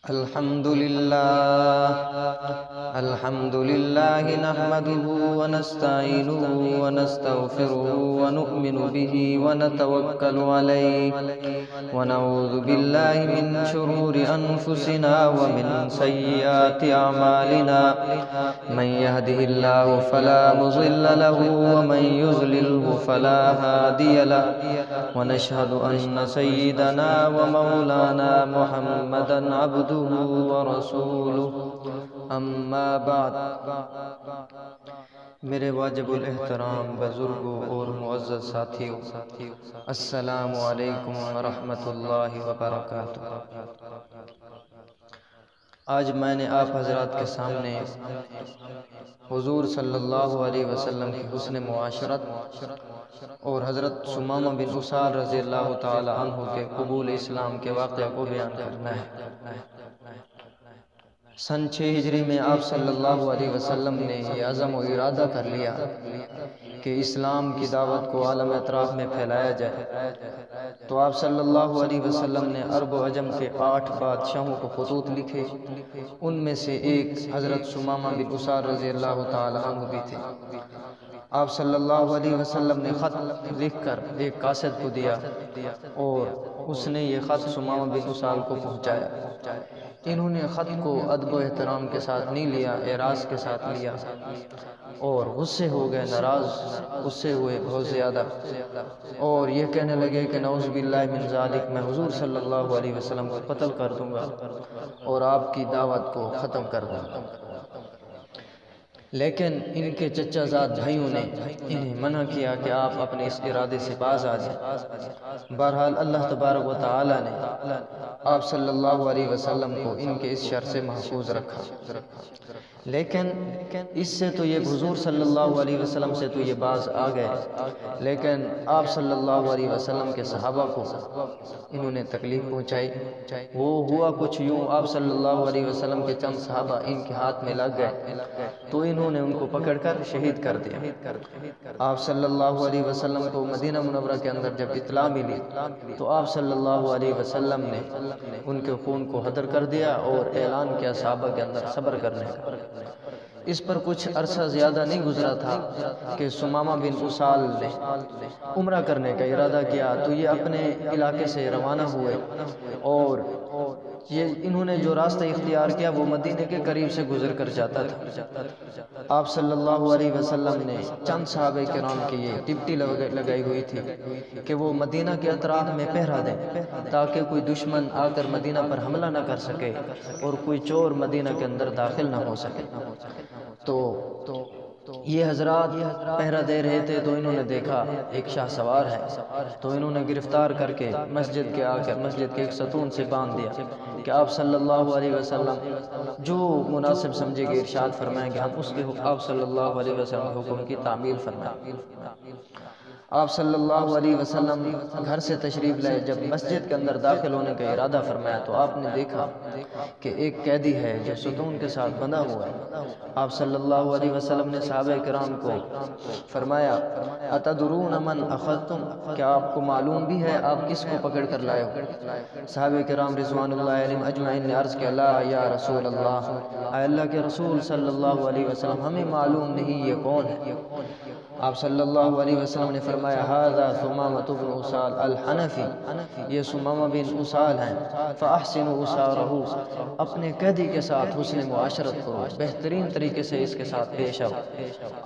الحمد لله نحمده ونستعينه ونستغفره ونؤمن به ونتوكل عليه ونعوذ بالله من شرور أنفسنا ومن سيئات أعمالنا من يهده الله فلا مضل له ومن يضلله فلا هادي له ونشهد أن سيدنا ومولانا محمدا عبده ورسوله اما بعد۔ میرے واجب الاحترام بزرگوں اور معزز ساتھیوں، السلام علیکم ورحمۃ اللہ وبرکاتہ۔ آج میں نے آپ حضرات کے سامنے حضور صلی اللہ علیہ وسلم کی حسن معاشرت اور حضرت ثمامہ بن اسال رضی اللہ تعالی عنہ کے قبول اسلام کے واقعہ کو بیان کرنا ہے۔ سن 6 ہجری میں آپ صلی اللہ علیہ وسلم نے یہ عزم و ارادہ کر لیا کہ اسلام کی دعوت کو عالم اطراف میں پھیلایا جائے، تو آپ صلی اللہ علیہ وسلم نے عرب و عجم کے 8 بادشاہوں کو خطوط لکھے۔ ان میں سے ایک حضرت ثمامہ بن اسال رضی اللہ تعالی عنہ بھی تھے۔ آپ صلی اللہ علیہ وسلم نے خط لکھ کر ایک قاصد کو دیا اور اس نے یہ خط ثمامہ بن اسال کو پہنچایا۔ انہوں نے خط کو ادب و احترام کے ساتھ نہیں لیا، اعراض کے ساتھ لیا اور غصے ہو گئے، ناراض غصے ہوئے بہت زیادہ، اور یہ کہنے لگے کہ نعوذ باللہ من ذالک، میں حضور صلی اللہ علیہ وسلم کو قتل کر دوں گا اور آپ کی دعوت کو ختم کر دوں گا۔ لیکن ان کے چچا زاد بھائیوں نے انہیں منع کیا کہ آپ اپنے اس ارادے سے باز آ جائیں۔ بہرحال اللہ تبارک و تعالی نے آپ صلی اللہ علیہ وسلم کو ان کے اس شر سے محفوظ رکھا۔ لیکن اس سے تو یہ حضور صلی اللہ علیہ وسلم سے تو یہ باز آ گئے، لیکن آپ صلی اللہ علیہ وسلم کے صحابہ کو انہوں نے تکلیف پہنچائی۔ وہ ہوا کچھ یوں، آپ صلی اللہ علیہ وسلم کے چند صحابہ ان کے ہاتھ میں لگ گئے تو انہوں نے ان کو پکڑ کر شہید کر دیا۔ آپ صلی اللہ علیہ وسلم کو مدینہ منورہ کے اندر جب اطلاع ملی تو آپ صلی اللہ علیہ وسلم نے ان کے خون کو حدر کر دیا اور اعلان کیا صحابہ کے اندر صبر کرنے کا۔ اس پر کچھ عرصہ زیادہ نہیں گزرا تھا کہ ثمامہ بن اسال نے عمرہ کرنے کا ارادہ کیا، تو یہ اپنے علاقے سے روانہ ہوئے اور انہوں نے جو راستہ اختیار کیا وہ مدینے کے قریب سے گزر کر جاتا تھا۔ آپ صلی اللہ علیہ وسلم نے چند صحابہ کرام کی یہ ڈپٹی لگائی ہوئی تھی کہ وہ مدینہ کے اطراف میں پہرا دیں تاکہ کوئی دشمن آ کر مدینہ پر حملہ نہ کر سکے اور کوئی چور مدینہ کے اندر داخل نہ ہو سکے۔ تو یہ حضرات پہرا دے رہے تھے تو انہوں نے دیکھا ایک شاہ سوار ہے، تو انہوں نے گرفتار کر کے مسجد کے آ کر مسجد کے ایک ستون سے باندھ دیا کہ آپ صلی اللہ علیہ وسلم جو مناسب سمجھے گے ارشاد فرمائیں گے، ہم اس کے آپ صلی اللہ علیہ وسلم حکم کی تعمیل فرمائیں گے۔ آپ صلی اللہ علیہ وسلم گھر سے تشریف لائے، جب مسجد کے اندر داخل ہونے کا ارادہ فرمایا تو آپ نے دیکھا کہ ایک قیدی ہے جو ستون کے ساتھ بندھا ہوا ہے۔ آپ صلی اللہ علیہ وسلم نے صحابہ کرام کو فرمایا اتدرون من اخذتم، کیا آپ کو معلوم بھی ہے آپ کس کو پکڑ کر لائے ہو؟ صحابہ کرام رضوان اللہ علیہم اجمعین نے عرض کیا لا یا رسول اللہ، اے اللہ کے رسول صلی اللہ علیہ وسلم ہمیں معلوم نہیں یہ کون ہے۔ آپ صلی اللہ علیہ وسلم نے فرمایا ھذا ثمامہ بن اسال الحنفی، یہ ثمامہ بن اسال ہیں، فاحسنوا اسارہ، اپنے قیدی کے ساتھ حسن معاشرت کرو، بہترین طریقے سے اس کے ساتھ پیش آؤ۔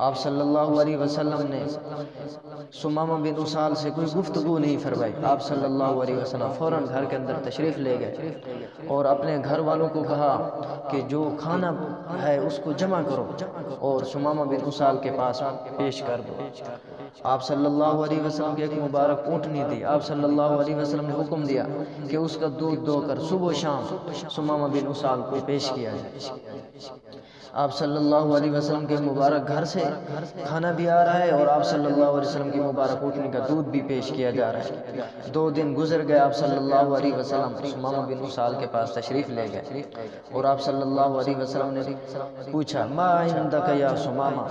آپ صلی اللہ علیہ وسلم نے ثمامہ بن اسال سے کوئی گفتگو نہیں فرمائی۔ آپ صلی اللہ علیہ وسلم فوراً گھر کے اندر تشریف لے گئے اور اپنے گھر والوں کو کہا کہ جو کھانا ہے اس کو جمع کرو اور ثمامہ بن اسال کے پاس پیش کر دو۔ آپ صلی اللہ علیہ وسلم کی ایک مبارک اونٹنی دی، آپ صلی اللہ علیہ وسلم نے حکم دیا کہ اس کا دودھ دو کر صبح و شام ثمامہ بن اسال کو پیش کیا جائے۔ آپ صلی اللہ علیہ وسلم کے مبارک گھر سے کھانا بھی آ رہا ہے اور آپ صلی اللہ علیہ وسلم کی مبارک اٹھنے کا دودھ بھی پیش کیا جا رہا ہے۔ 2 دن گزر گئے، آپ صلی اللہ علیہ وسلم سمامہ بن اسال کے پاس تشریف لے گئے اور آپ صلی اللہ علیہ وسلم نے پوچھا ما عندک یا سمامہ،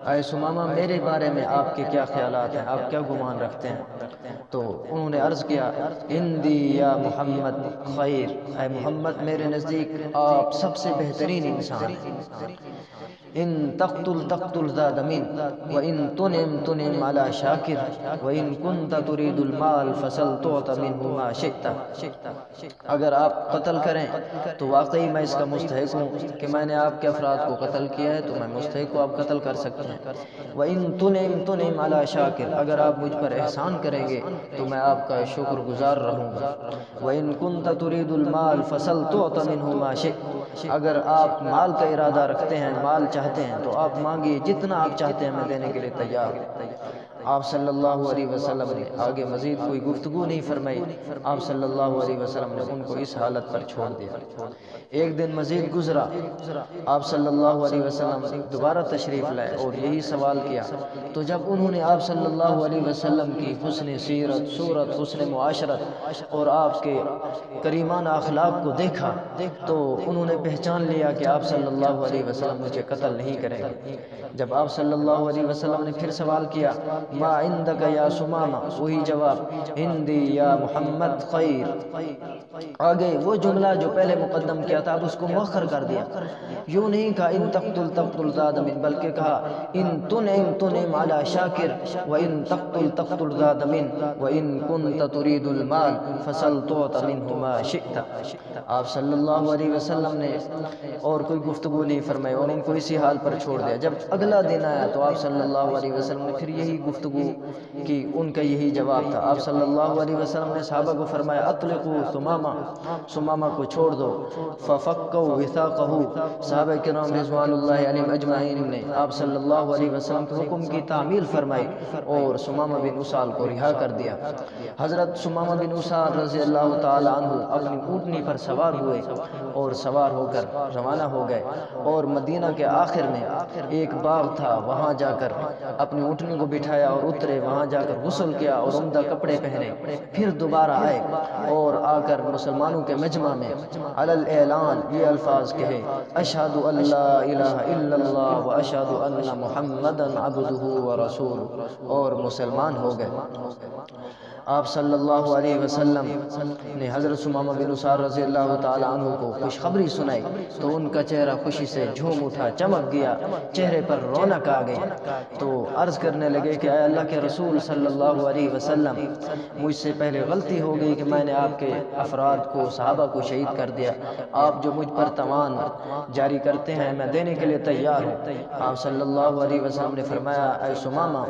اے سمامہ میرے بارے میں آپ کے کیا خیالات ہیں، آپ کیا گمان رکھتے ہیں؟ تو انہوں نے عرض کیا اندی یا محمد خیر، اے محمد میرے نزدیک آپ سب سے بہترین انسان ہیں۔ ان تقتل تقتل ذا دمین وان تنعم تنعم علی شاکر وان کنت ترید المال فسل تعط منہ ما شئت۔ اگر آپ قتل کریں تو واقعی میں اس کا مستحق ہوں کہ میں نے آپ کے افراد کو قتل کیا ہے، تو میں مستحق کو آپ قتل کر سکتے ہیں۔ وان تنعم تنعم علی شاکر، اگر آپ مجھ پر احسان کریں گے تو میں آپ کا شکر گزار رہوں گا۔ وان کنت ترید المال فسل تعط منہ ما شئت، اگر آپ مال کا ارادہ رکھتے ہیں، مال چاہتے ہیں تو آپ مانگیے، جتنا آپ چاہتے ہیں میں دینے کے لیے تیار ہوں۔ آپ صلی اللہ علیہ وسلم نے آگے مزید کوئی گفتگو نہیں فرمائی، آپ صلی اللہ علیہ وسلم نے ان کو اس حالت پر چھوڑ دیا۔ ایک دن مزید گزرا، آپ صلی اللہ علیہ وسلم دوبارہ تشریف لائے اور یہی سوال کیا، تو جب انہوں نے آپ صلی اللہ علیہ وسلم کی حسن سیرت، صورت، حسن معاشرت اور آپ کے کریمانہ اخلاق کو دیکھا تو انہوں نے پہچان لیا کہ آپ صلی اللہ علیہ وسلم مجھے قتل نہیں کریں گے۔ جب آپ صلی اللہ علیہ وسلم نے پھر سوال کیا ما عندک یا سمامہ، وہی جواب ہندی یا محمد خیر۔ آگے وہ جملہ جو پہلے مقدم کیا تھا اب اس کو مؤخر کر دیا، یوں نہیں کہا ان تقتل تقتل ذا دم، بلکہ کہا ان تنعم تنعم علی شاکر وان تقتل تقتل ذا دم وان کنت ترید المال فسل تعط منہ ما شئت۔ آپ صلی اللہ علیہ وسلم نے اور کوئی گفتگو نہیں فرمائی اور ان کو اسی حال پر چھوڑ دیا۔ جب اگلا دن آیا تو آپ صلی اللہ علیہ وسلم نے پھر یہی گفتگو کی، ان کا یہی جواب تھا۔ آپ صلی اللہ علیہ وسلم نے صحابہ کو فرمایا اطلقوا ثمامہ، ثمامہ کو چھوڑ دو۔ ففکوا وثاقہ، صحابہ کرام رضوان اللہ علیہم اجمعین نے آپ صلی اللہ علیہ وسلم کے حکم کی تعمیل فرمائی اور ثمامہ بن اسال کو رہا کر دیا۔ حضرت ثمامہ بن اسال رضی اللہ تعالی عنہ اپنی اونٹنی پر سوار ہوئے اور سوار ہو کر روانہ ہو گئے اور مدینہ کے آخر میں ایک باغ تھا، وہاں جا کر اپنی اونٹنی کو بٹھایا اور اترے، وہاں جا کر غسل کیا اور عمدہ کپڑے پہنے، پھر دوبارہ آئے اور آ کر مسلمانوں کے مجمع میں علی الاعلان یہ الفاظ کہے اشہد ان لا الہ الا اللہ و اشہد ان محمدا عبدہ و رسولہ، اور مسلمان ہو گئے۔ آپ صلی اللہ علیہ وسلم نے حضرت ثمامہ بن اسال رضی اللہ تعالی عنہ کو خوشخبری سنائی تو ان کا چہرہ خوشی سے جھوم اٹھا، چمک گیا، چہرے پر رونق آ گئی، تو عرض کرنے لگے کہ اے اللہ کے رسول صلی اللہ علیہ وسلم، مجھ سے پہلے غلطی ہو گئی کہ میں نے آپ کے افراد کو، صحابہ کو شہید کر دیا، آپ جو مجھ پر تاوان جاری کرتے ہیں میں دینے کے لیے تیار ہوں۔ آپ صلی اللہ علیہ وسلم نے فرمایا اے ثمامہ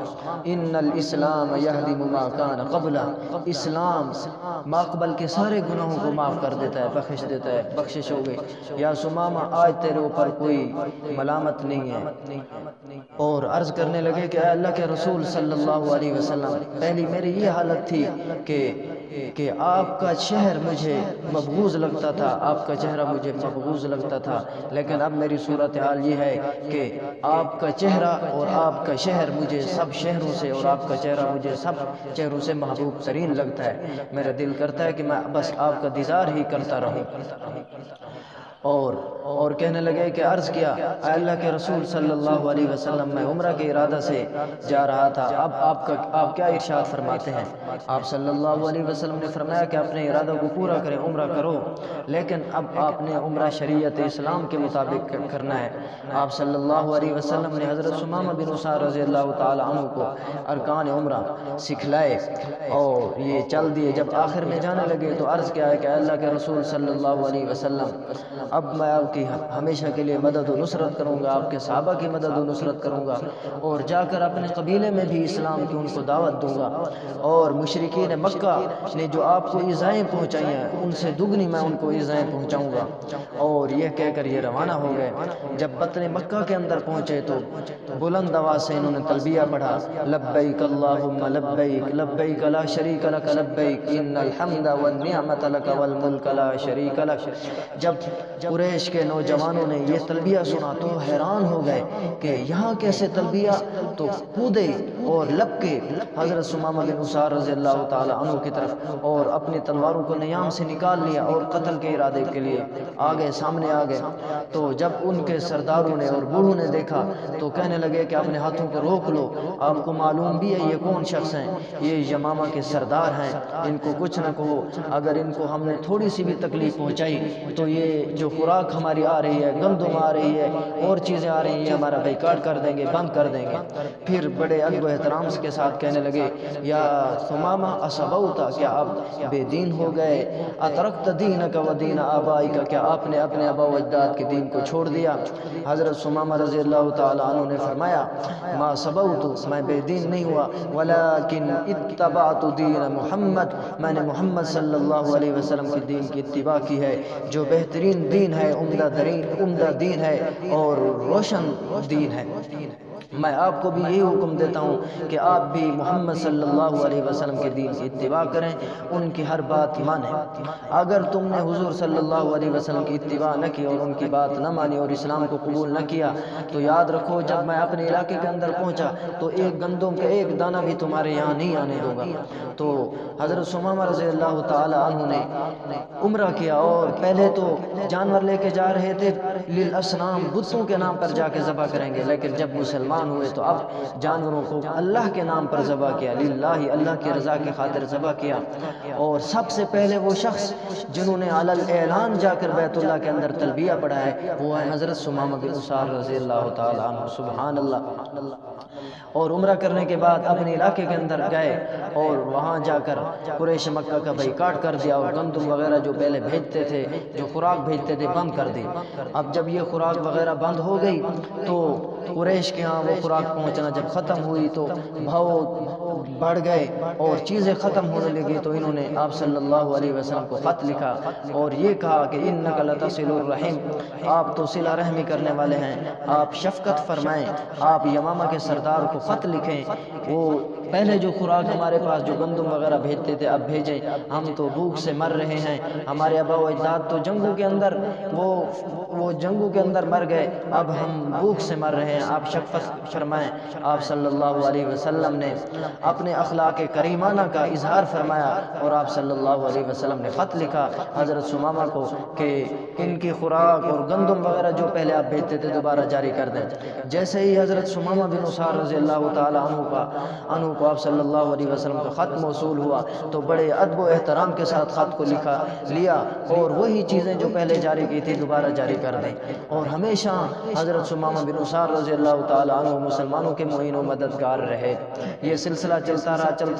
ان الاسلام یہدم ما کان قبلہ، اسلام ماقبل کے سارے گناہوں کو معاف کر دیتا ہے، بخش دیتا ہے، بخشش ہو گئی۔ یا ثمامہ آج تیرے اوپر کوئی ملامت نہیں ہے۔ اور عرض کرنے لگے کہ اے اللہ کے رسول صلی اللہ علیہ وسلم، پہلی میری یہ حالت تھی کہ آپ کا شہر مجھے مبغوض لگتا تھا، آپ کا چہرہ مجھے مبغوض لگتا تھا، لیکن اب میری صورتحال یہ ہے کہ آپ کا چہرہ اور آپ کا شہر مجھے سب شہروں سے اور آپ کا چہرہ مجھے سب چہروں سے محبوب ترین لگتا ہے، میرا دل کرتا ہے کہ میں بس آپ کا دیدار ہی کرتا رہوں۔ اور کہنے لگے کہ عرض کیا اے اللہ کے رسول صلی اللہ علیہ وسلم، میں عمرہ کے ارادہ سے جا رہا تھا، اب آپ کیا ارشاد فرماتے ہیں؟ آپ صلی اللہ علیہ وسلم نے فرمایا کہ اپنے ارادہ کو پورا کریں، عمرہ کرو، لیکن اب آپ نے عمرہ شریعت اسلام کے مطابق کرنا ہے۔ آپ صلی اللہ علیہ وسلم نے حضرت ثمامہ بن اسال رضی اللہ تعالی عنہ کو ارکان عمرہ سکھلائے اور یہ چل دیے۔ جب آخر میں جانے لگے تو عرض کیا ہے کہ اللہ کے رسول صلی اللہ علیہ وسلم، اب میں آپ کی ہمیشہ کے لیے مدد و نصرت کروں گا، آپ کے صحابہ کی مدد و نصرت کروں گا، اور جا کر اپنے قبیلے میں بھی اسلام کی ان کو دعوت دوں گا، اور مشرکین مکہ نے جو آپ کو ایذائیں پہنچائی ہیں ان سے دگنی میں ان کو ایذائیں پہنچاؤں گا۔ اور یہ کہہ کر یہ روانہ ہو گئے۔ جب بطن مکہ کے اندر پہنچے تو بلند آواز سے انہوں نے تلبیہ پڑھا لبیک اللہم لبیک لبیک لا شریک لک لبیک ان الحمد والنعمت لک والملک لا شریک لک۔ جب قریش کے نوجوانوں نے یہ تلبیہ سنا تو حیران ہو گئے کہ یہاں کیسے تلبیہ، تو کودے اور لپکے حضرت ثمامہ بن اسار رضی اللہ تعالی عنہ کی طرف اور اپنی تلواروں کو نیام سے نکال لیا اور قتل کے ارادے کے لیے آگے سامنے آ گئے۔ تو جب ان کے سرداروں نے اور بوڑھوں نے دیکھا تو کہنے لگے کہ اپنے ہاتھوں کو روک لو، آپ کو معلوم بھی ہے یہ کون شخص ہیں، یہ یمامہ کے سردار ہیں، ان کو کچھ نہ کہو، اگر ان کو ہم نے تھوڑی سی بھی تکلیف پہنچائی تو یہ جو خوراک ہماری آ رہی ہے، گندم آ رہی ہے اور چیزیں آ رہی ہیں، یہ ہمارا بیکار کر دیں گے، بند کر دیں گے۔ پھر بڑے ادب و احترام کے ساتھ کہنے لگے یا ثمامہ اصبوتا، کیا آپ بے دین ہو گئے، اترکت دینک و دین آبائک، کیا آپ نے اپنے آبا و اجداد کے دین کو چھوڑ دیا؟ حضرت ثمامہ رضی اللہ تعالی عنہ نے فرمایا ما صبوت، میں بے دین نہیں ہوا، ولیکن اتبعت دین محمد، میں نے محمد صلی اللہ علیہ وسلم کی دین کی اتباع کی ہے، جو بہترین دین ہے، عمدہ دین ہے اور روشن دین ہے۔ میں آپ کو بھی یہی حکم دیتا ہوں کہ آپ بھی محمد صلی اللہ علیہ وسلم کے دین کی اتباع کریں، ان کی ہر بات مانیں۔ اگر تم نے حضور صلی اللہ علیہ وسلم کی اتباع نہ کی اور ان کی بات نہ مانی اور اسلام کو قبول نہ کیا تو یاد رکھو جب میں اپنے علاقے کے اندر پہنچا تو ایک گندم کا ایک دانہ بھی تمہارے یہاں نہیں آنے دوں گا۔ تو حضرت ثمامہ رضی اللہ تعالی عنہ نے عمرہ کیا اور پہلے تو جانور لے کے جا رہے تھے للاسنام، بتوں کے نام پر جا کے ذبح کریں گے، لیکن جب مسلمان ہوئے تو اب جانوروں کو اللہ کے نام پر ذبح کیا، للہ، اللہ کی رضا کی خاطر ذبح کیا۔ اور سب سے پہلے وہ شخص جنہوں نے علی الاعلان جا کر بیت اللہ کے اندر تلبیہ پڑھا ہے وہ ہے حضرت ثمامہ بن اسار رضی اللہ تعالی عنہ، سبحان اللہ۔ اور عمرہ کرنے کے بعد اپنے علاقے کے اندر گئے اور وہاں جا کر قریش مکہ کا بائیکاٹ کر دیا اور گندم وغیرہ جو پہلے بھیجتے تھے، جو خوراک بھیجتے تھے، بند کر دی۔ اب جب یہ خوراک وغیرہ بند ہو گئی تو قریش کے ہاں وہ خوراک پہنچنا جب ختم ہوئی تو بھاؤ بڑھ گئے اور چیزیں ختم ہونے لگی، تو انہوں نے آپ صلی اللہ علیہ وسلم کو خط لکھا اور یہ کہا کہ انک لتصل الرحم، آپ تو صلہ رحمی کرنے والے ہیں، آپ شفقت فرمائیں، آپ یمامہ کے سردار کو خط لکھیں، وہ پہلے جو خوراک ہمارے پاس جو گندم وغیرہ بھیجتے تھے اب بھیجیں، ہم تو بھوک سے مر رہے ہیں، ہمارے آبا و اجداد تو جنگوں کے اندر وہ جنگوں کے اندر مر گئے، اب ہم بھوک سے مر رہے ہیں، آپ شفقت فرمائیں۔ آپ صلی اللہ علیہ وسلم نے اپنے اخلاق کریمانہ کا اظہار فرمایا اور آپ صلی اللہ علیہ وسلم نے خط لکھا حضرت ثمامہ کو کہ ان کی خوراک اور گندم وغیرہ جو پہلے آپ بھیجتے تھے دوبارہ جاری کر دیں۔ جیسے ہی حضرت ثمامہ بن اسار رضی اللہ تعالی عنہ کو آپ صلی اللہ علیہ وسلم کا خط موصول ہوا تو بڑے ادب و احترام کے ساتھ خط کو لیا اور وہی چیزیں جو پہلے جاری کی تھی دوبارہ جاری کر دیں، اور ہمیشہ حضرت ثمامہ بن اسار رضی اللہ تعالی عنہ مسلمانوں کے معین و مددگار رہے۔ یہ سلسلہ چلتا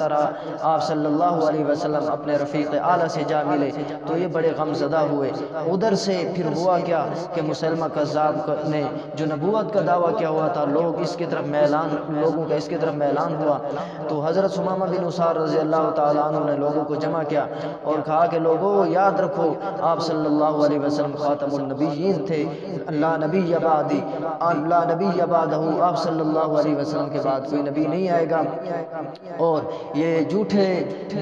رہا۔ آپ صلی اللہ علیہ وسلم اپنے رفیق اعلیٰ سے جا ملے تو یہ بڑے غم زدہ ہوئے۔ ادھر سے پھر ہوا کیا کہ مسلمہ کذاب نے جو نبوت کا دعویٰ کیا ہوا تھا، لوگوں کا اس کی طرف میلان ہوا، تو حضرت ثمامہ بن اسار رضی اللہ تعالی عنہ نے لوگوں کو جمع کیا اور کہا کہ لوگوں یاد رکھو آپ صلی اللہ علیہ وسلم خاتم النبیین تھے، لا نبی بعدہ، آپ صلی اللہ علیہ وسلم کے بعد کوئی نبی نہیں آئے گا، اور یہ جھوٹے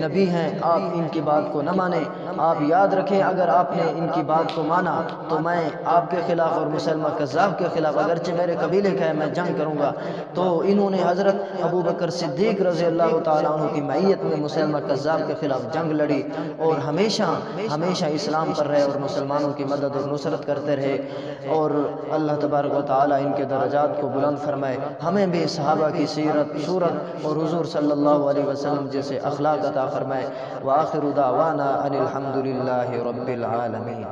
نبی ہیں، آپ ان کی بات کو نہ مانیں۔ آپ یاد رکھیں اگر آپ نے ان کی بات کو مانا تو میں آپ کے خلاف اور مسلمہ کذاب کے خلاف، اگرچہ میرے قبیلے کا ہے، میں جنگ کروں گا۔ تو انہوں نے حضرت ابو بکر صدیق رضی اللہ تعالیٰ عنہ کی معیت میں مسلمہ کذاب کے خلاف جنگ لڑی اور ہمیشہ اسلام پر رہے اور مسلمانوں کی مدد اور نصرت کرتے رہے، اور اللہ تبارک و تعالیٰ ان کے درجات کو بلند فرمائے، ہمیں بھی صحابہ کی سیرت صورت اور حضور صلی اللہ علیہ وسلم جیسے اخلاق عطا فرمائے۔ وآخر دعوانا ان الحمد للہ رب العالمین۔